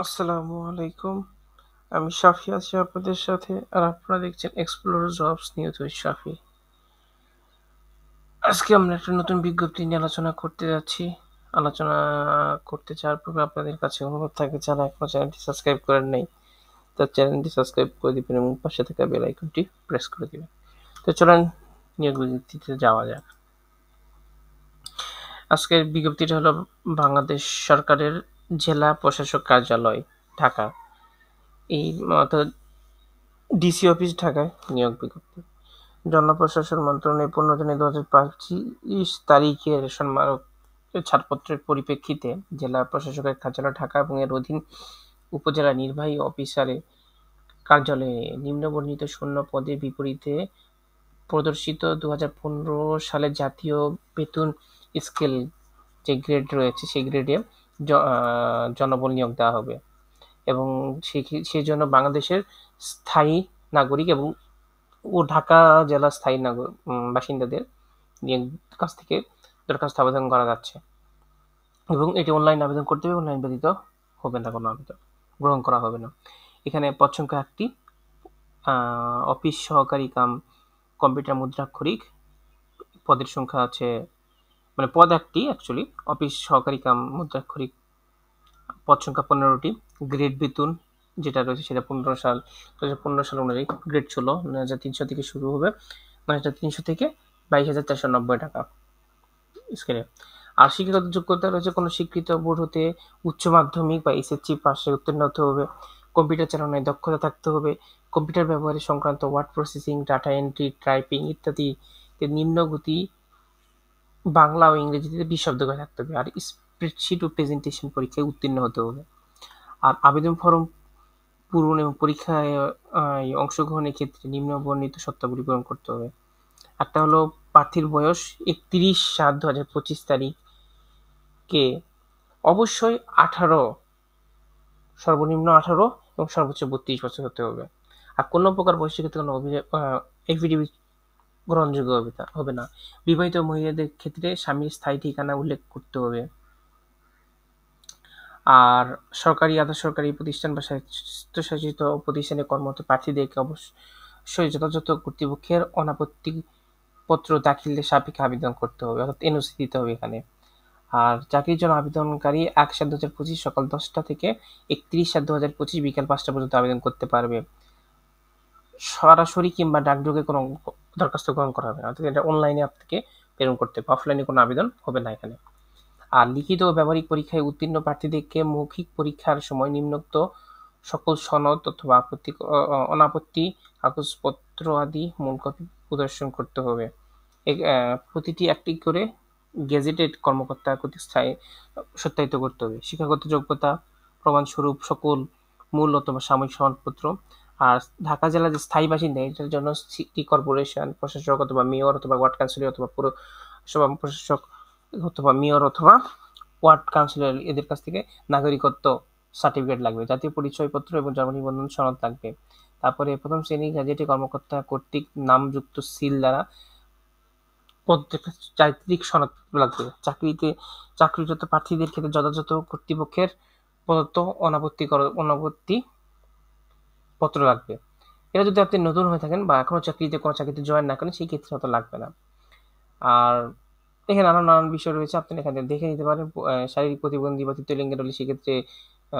আসসালামু আলাইকুম। আমি শাফি আছি আপনাদের সাথে। আর আপনারা দেখছেন এক্সপ্লোর জবস নিউজ উইথ শাফি। আজকে আমরা একটা নতুন বিজ্ঞপ্তি নিয়ে আলোচনা করতে যাচ্ছি। আলোচনা করতে যাওয়ার পূর্বে আপনাদের কাছে অনুরোধ থাকবে, যারা এখনো চ্যানেলটি সাবস্ক্রাইব করেন নাই, তার চ্যানেলটি সাবস্ক্রাইব করে দিবেন এবং পাশে থাকা বেল আইকনটি প্রেস করে দিবেন। তো চলেন নিয়োগ বিজ্ঞপ্তিতে যাওয়া যাক। আজকের বিজ্ঞপ্তিটা হলো বাংলাদেশ সরকারের জেলা প্রশাসক কার্যালয়, ঢাকা। এই অর্থাৎ ডিসি অফিস, ঢাকায় নিয়োগ বিজ্ঞপ্তি। জনপ্রশাসন মন্ত্রণালয় 15 জানুয়ারি 2025 তারিখের সম্মানক ছাড়পত্রের পরিপ্রেক্ষিতে জেলা প্রশাসকের কার্যালয়, ঢাকা এবং এর অধীন উপজেলা নির্বাহী অফিসারের কার্যালয়ে নিম্নবর্ণিত শূন্য পদের বিপরীতে প্রদর্শিত 2015 সালের জাতীয় বেতন স্কেল যে গ্রেড রয়েছে, সেই গ্রেডে জনবল নিয়োগ দেওয়া হবে এবং সেই জন্য বাংলাদেশের স্থায়ী নাগরিক এবং ঢাকা জেলার স্থায়ী বাসিন্দাদের কাছ থেকে দরখাস্ত আবেদন করা যাচ্ছে এবং এটি অনলাইন আবেদন করতে হবে। অনলাইন ব্যতীত হবে না, কোনো আবেদন গ্রহণ করা হবে না। এখানে পদ সংখ্যা 1টি, অফিস সহকারী কাম কম্পিউটার মুদ্রাক্ষরিক পদের সংখ্যা আছে, মানে পদ 1টি অ্যাকচুয়ালি, অফিস সহকারী কাম মুদ্রাক্ষরিক পদ সংখ্যা 15টি। গ্রেড বেতন যেটা রয়েছে সেটা 2015 সাল অনুযায়ী গ্রেড ছিল 9,300 থেকে শুরু হবে, 9,300 থেকে 22,490 টাকা স্কেলে। আর শিক্ষাগত যোগ্যতা রয়েছে কোনো স্বীকৃত বোর্ড হতে উচ্চ মাধ্যমিক বা এসএসসি পাশে উত্তীর্ণ হতে হবে, কম্পিউটার চালানোয় দক্ষতা থাকতে হবে, কম্পিউটার ব্যবহারের সংক্রান্ত word processing, data entry, typing ইত্যাদি নিম্ন গতি বাংলা ও ইংরেজিতে 20 শব্দ করে থাকতে হবে। আর স্প্রেডশিট ও প্রেজেন্টেশন পরীক্ষায় উত্তীর্ণ হতে হবে। আর আবেদন ফরম পূরণ এবং পরীক্ষায় অংশগ্রহণের ক্ষেত্রে নিম্ন বর্ণিত শর্তাবলী পূরণ করতে হবে। একটা হলো প্রার্থীর বয়স 31/7/2025 তারিখে অবশ্যই 18, সর্বনিম্ন 18 এবং সর্বোচ্চ 32 বছর হতে হবে। আর কোনো প্রকার বয়সের ক্ষেত্রে কোনো এফিডেভিট গ্রহণযোগ্য হবে না। বিবাহিত মহিলাদের ক্ষেত্রে স্বামীর স্থায়ী ঠিকানা উল্লেখ করতে হবে। আর সরকারি, আধা সরকারি প্রতিষ্ঠান বা স্বায়ত্তশাসিত প্রতিষ্ঠানে কর্মরত প্রার্থীদেরকে অবশ্যই যথাযথ কর্তৃপক্ষের অনাপত্তি পত্র দাখিলের সাপেক্ষে আবেদন করতে হবে, অর্থাৎ এনওসি দিতে হবে এখানে। আর চাকরির জন্য আবেদনকারী 1/7/2025 সকাল 10টা থেকে 31/7/2025 বিকাল 5টা পর্যন্ত আবেদন করতে পারবে। সরাসরি কিংবা ডাকযোগে কোনো দরখাস্ত গ্রহণ করা হবে না, অর্থাৎ এটা অনলাইনে আপনাকে প্রেরণ করতে হবে, অফলাইনে কোনো আবেদন হবে না এখানে। আর লিখিত ও ব্যবহারিক পরীক্ষায় উত্তীর্ণ প্রার্থীদেরকে মৌখিক পরীক্ষার সময় নিম্নোক্ত সকল সনদ অথবা অনাপত্তি কাগজপত্র আদি মূল কপি প্রদর্শন করতে হবে। প্রতিটি একটি করে গেজেটেড কর্মকর্তা কর্তৃক সত্যায়িত করতে হবে। শিক্ষাগত যোগ্যতা প্রমাণস্বরূপ সকল মূল অথবা সাময়িক সনদপত্র। আর ঢাকা জেলার যে স্থায়ী বাসিন্দা, এটার জন্য সিটি কর্পোরেশন প্রশাসক অথবা মেয়র অথবা ওয়ার্ড কাউন্সিলর অথবা পৌরসভা প্রশাসক অথবা মেয়র অথবা ওয়ার্ড কাউন্সিলর এদের কাছ থেকে নাগরিকত্ব সার্টিফিকেট লাগবে, জাতীয় পরিচয়পত্র এবং জন্ম নিবন্ধন সনদ লাগবে। তারপরে প্রথম শ্রেণীর গ্যাজেটে কর্মকর্তা কর্তৃক নামযুক্ত সিল দ্বারা প্রত্যেকটা চারিত্রিক সনদ লাগবে। চাকরিরত প্রার্থীদের ক্ষেত্রে যথাযথ কর্তৃপক্ষের প্রদত্ত অনাপত্তি পত্র লাগবে। এটা যদি আপনি নতুন হয়ে থাকেন বা এখনো কোনো চাকরিতে জয়েন না করেন, সেই ক্ষেত্রে হয়তো লাগবে না। আর এখানে আরো নানান বিষয় রয়েছে, আপনি এখানে দেখে নিতে পারেন। শারীরিক প্রতিবন্ধী বা তৃতীয় লিঙ্গের হলে সেক্ষেত্রে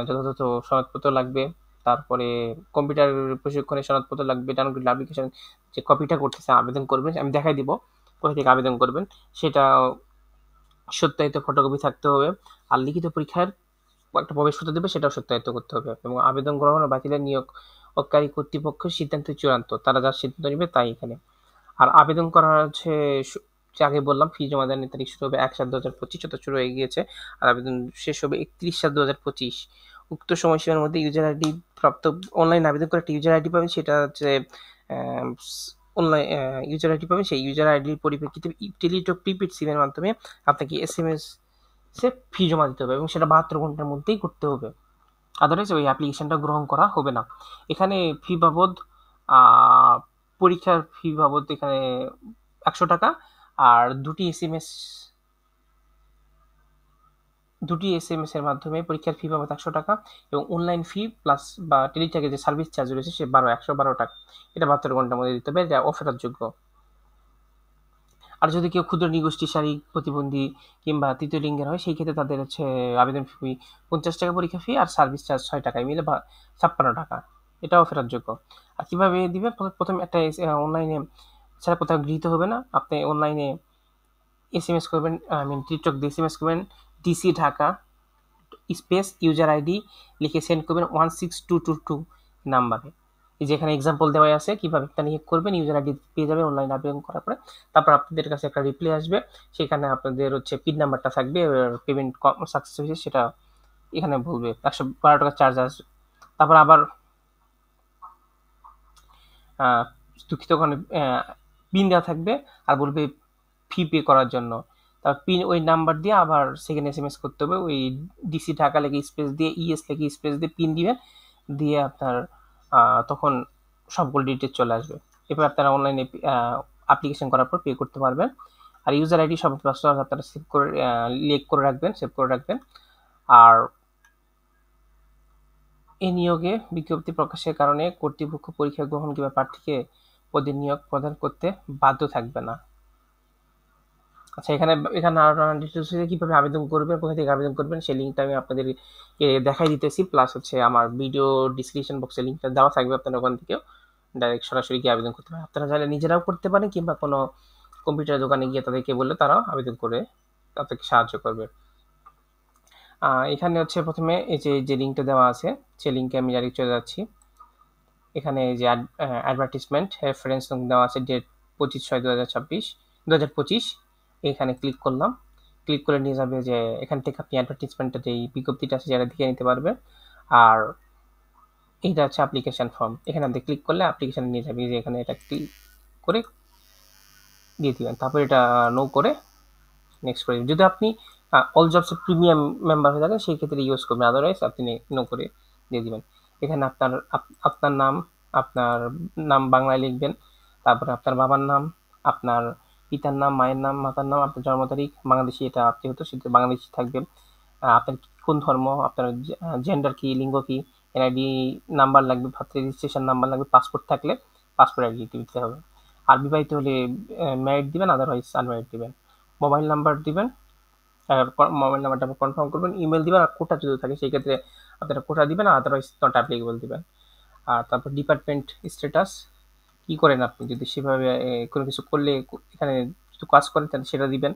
যথাযথ সনদপত্র লাগবে। তারপরে কম্পিউটার প্রশিক্ষণের সনদপত্র লাগবে। ডাউনলোড অ্যাপ্লিকেশন যে কপিটা করতেছে আবেদন করবেন, আমি দেখাই দিব কোথা থেকে আবেদন করবেন, সেটা সত্যায়িত ফটোকপি থাকতে হবে। আর লিখিত পরীক্ষার একটা প্রবেশপত্র দেবে, সেটাও সত্যায়িত করতে হবে। এবং আবেদন গ্রহণ ও বাতিলের নিয়োগকারী কর্তৃপক্ষের সিদ্ধান্ত চূড়ান্ত, তারা যা সিদ্ধান্ত নেবে তাই এখানে। আর আবেদন করা হচ্ছে, যে আগে বললাম ফি জমা দেওয়ার তারিখ শুরু হবে 1/7/2025, অর্থাৎ শুরু হয়ে গিয়েছে। আর আবেদন শেষ হবে 31/7/2025। উক্ত সময়সীমার মধ্যে ইউজার আইডি প্রাপ্ত, অনলাইন আবেদন করে একটা ইউজার আইডি পাবেন, সেটা হচ্ছে অনলাইন ইউজার আইডি পাবেন। সেই ইউজার আইডির পরিপ্রেক্ষিতে টেলিটক প্রিপেড সিমের মাধ্যমে আপনাকে SMS এ ফি জমা দিতে হবে এবং সেটা 72 ঘন্টার মধ্যেই করতে হবে, আদারওয়াইজ ওই অ্যাপ্লিকেশনটা গ্রহণ করা হবে না। এখানে ফি বাবদ, পরীক্ষার ফি বাবদ এখানে 100 টাকা। আর 2টি SMS 2টি SMS এর মাধ্যমে পরীক্ষার ফি বাবদ 100 টাকা এবং অনলাইন ফি প্লাস বা টেলিটকের যে সার্ভিস চার্জ রয়েছে সে 112 টাকা। এটা 72 ঘন্টার মধ্যে দিতে হবে, এটা অফেরতযোগ্য। আর যদি কেউ ক্ষুদ্র নিগোষ্ঠী, শারীরিক প্রতিবন্ধী কিংবা তৃতীয় লিঙ্গের হয় সেই ক্ষেত্রে তাদের হচ্ছে আবেদন ফি 50 টাকা পরীক্ষা ফি আর সার্ভিস চার্জ 6 টাকায় মিলে 56 টাকা। এটাও ফেরতযোগ্য। আর কিভাবে দিবেন? প্রথমে একটা অনলাইনে ছাড়া কোথাও গৃহীত হবে না। আপনি অনলাইনে SMS করবেন, টিকটক দিয়ে SMS করবেন DC Dhaka space user ID লিখে সেন্ড করবেন 16222 নাম্বারে। যেখানে এক্সাম্পল দেওয়া আছে কিভাবে একটা নিয়োগ করবেন, ইউজার আইডি পেয়ে যাবে অনলাইন আবেদন করার পরে। তারপর আপনাদের কাছে একটা রিপ্লাই আসবে, সেখানে আপনাদের হচ্ছে পিন নাম্বারটা থাকবে, পেমেন্ট সাকসেস হয়েছে সেটা এখানে বলবে, 112 টাকা চার্জ আসবে। তারপর আবার দুঃখিত, ওখানে পিন দেওয়া থাকবে আর বলবে ফি পে করার জন্য। তারপর পিন ওই নাম্বার দিয়ে আবার সেকেন্ড SMS করতে হবে, ওই ডিসি ঢাকা লেগে স্পেস দিয়ে ইএস লেগে স্পেস দিয়ে পিন দিবেন, দিয়ে আপনার তখন সবগুলো ডিটেলস চলে আসবে। এরপর আপনারা অনলাইনে অ্যাপ্লিকেশন করার পর পে করতে পারবেন। আর ইউজার আইডি সব পাসওয়ার্ড আপনারা সেভ করে সেভ করে রাখবেন। আর এই নিয়োগে বিজ্ঞপ্তি প্রকাশের কারণে কর্তৃপক্ষ পরীক্ষা গ্রহণ কিংবা প্রার্থীকে পদে নিয়োগ প্রদান করতে বাধ্য থাকবে না। আচ্ছা, এখানে আরো ডিটেলস কিভাবে আবেদন করবেন, কোথা থেকে আবেদন করবেন সেই লিঙ্কটা আমি আপনাদেরকে দেখাই দিতেছি। প্লাস হচ্ছে আমার ভিডিও ডিসক্রিপশন বক্সে লিঙ্কটা দেওয়া থাকবে, আপনারা ওখান থেকেও ডাইরেক্ট সরাসরি গিয়ে আবেদন করতে পারেন। আপনারা চাইলে নিজেরাও করতে পারেন কিংবা কোনো কম্পিউটার দোকানে গিয়ে তাদেরকে বললে তারাও আবেদন করে তাদেরকে সাহায্য করবে। এখানে হচ্ছে প্রথমে এই যে লিঙ্কটা দেওয়া আছে সেই লিঙ্কে আমি ডাইরেক্ট চলে যাচ্ছি। এখানে যে অ্যাডভার্টিসমেন্ট রেফারেন্স দেওয়া আছে, ডেট 25/6/2025। এখানে ক্লিক করলাম, ক্লিক করে নিয়ে যাবে যে এখান থেকে আপনি অ্যাডভার্টিসমেন্টটা যেই বিজ্ঞপ্তিটা আছে যারা দেখে নিতে পারবেন। আর এইটা হচ্ছে অ্যাপ্লিকেশন ফর্ম, এখানে আপনি ক্লিক করলে অ্যাপ্লিকেশন নিয়ে যাবে, যে এখানে এটা ক্লিক করে দিয়ে দিবেন। তারপর এটা নো করে নেক্সট করে দিবেন। যদি আপনি অল জবস প্রিমিয়াম মেম্বার হয়ে থাকেন সেই ক্ষেত্রে ইউজ করবেন, আদারওয়াইজ আপনি নো করে দিয়ে দিবেন। এখানে আপনার নাম বাংলায় লিখবেন, তারপরে আপনার বাবার নাম, আপনার পিতার নাম, মায়ের নাম, মাতার নাম, আপনার জন্ম তারিখ বাংলাদেশি, এটা যেহেতু সেটা বাংলাদেশি থাকবে। আপনার কোন ধর্ম, আপনার জেন্ডার কি, লিঙ্গ কি, এনআইডি নাম্বার লাগবে, ভাতৃ রেজিস্ট্রেশন নাম্বার লাগবে, পাসপোর্ট থাকলে পাসপোর্ট আইডি দিতে হবে। আর বিবাহিত হলে ম্যারিড দিবেন, আদারওয়াইজ আনম্যারিড দিবেন। মোবাইল নাম্বার দিবেন, মোবাইল নাম্বারটা কনফার্ম করবেন, ইমেল দিবেন। আর কোটা যদি থাকে সেই ক্ষেত্রে আপনারা কোটা দিবেন, আদারওয়াইজ নট অ্যাপ্লিকেবল দিবেন। আর তারপর ডিপার্টমেন্ট স্ট্যাটাস কি করেন আপনি, যদি সেভাবে কোনো কিছু করলে এখানে কিছু কাজ করেন তাহলে সেটা দিবেন।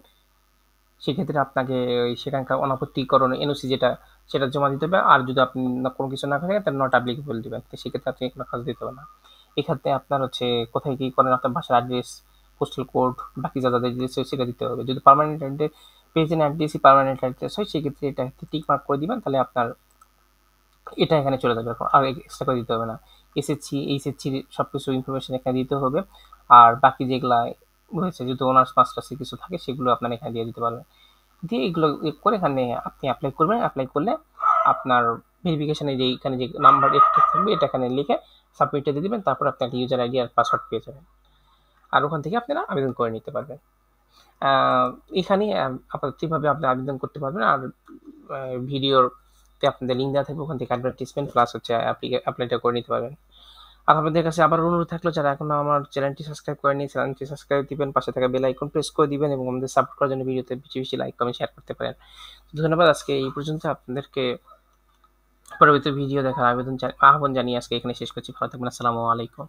সেক্ষেত্রে আপনাকে ওই সেখানকার অনাপত্তিকরণ এনওসি যেটা সেটা জমা দিতে হবে। আর যদি আপনি কোনো কিছু না করেন তাহলে নট অ্যাপ্লিকেবল দিবেন, তো সেক্ষেত্রে আপনি কোনো কাজ দিতে হবে না। এক্ষেত্রে আপনার হচ্ছে কোথায় কী করেন, আপনার বাসার অ্যাড্রেস, পোস্টাল কোড, বাকি যা যাদের ডিটেলস হয় সেটা দিতে হবে। যদি পার্মানেন্ট অ্যাড্রেস পেয়েছেন, অ্যাড্রেসই পার্মানেন্ট অ্যাড্রেস হয়, সেক্ষেত্রে এটা টিক মার্ক করে দিবেন, তাহলে আপনার এটা এখানে চলে যাবে, আর এক্সট্রা করে দিতে হবে না। এইচএসসি সব কিছু ইনফরমেশন এখানে দিতে হবে। আর বাকি যেগুলা রয়েছে, যদি অনার্স মাস্টার্সে কিছু থাকে সেগুলো আপনারা এখানে দিয়ে দিতে পারবেন। দিয়ে এগুলো করে এখানে আপনি অ্যাপ্লাই করবেন। অ্যাপ্লাই করলে আপনার ভেরিফিকেশানে যে এখানে যে নাম্বার একটা থাকবে এটা এখানে লিখে সাবমিটে দিয়ে দেবেন। তারপর আপনি একটা ইউজার আইডি আর পাসওয়ার্ড পেয়ে যাবেন, আর ওখান থেকে আপনারা আবেদন করে নিতে পারবেন। এখানে আপাতত এইভাবে আপনি আবেদন করতে পারবেন। আর ভিডিওতে আপনাদের লিঙ্ক দেওয়া থাকবে, ওখান থেকে অ্যাডভার্টিসমেন্ট প্লাস হচ্ছে অ্যাপ্লাইটা করে নিতে পারবেন। আর আপনাদের কাছে আবার অনুরোধ থাকলো, যারা এখনো আমার চ্যানেলটি সাবস্ক্রাইব করেনি, চ্যানেলটি সাবস্ক্রাইব দিবেন, পাশে থাকা বেল আইকন প্রেস করে দিবেন এবং আমাদের সাপোর্ট করার জন্য ভিডিওতে বেশি বেশি লাইক কমেন্ট শেয়ার করতে পারেন। ধন্যবাদ। আজকে এই পর্যন্ত, আপনাদেরকে পরবর্তী ভিডিও দেখার আহ্বান জানিয়ে আজকে এখানে শেষ করছি। ভালো থাকবেন। আসসালামু আলাইকুম।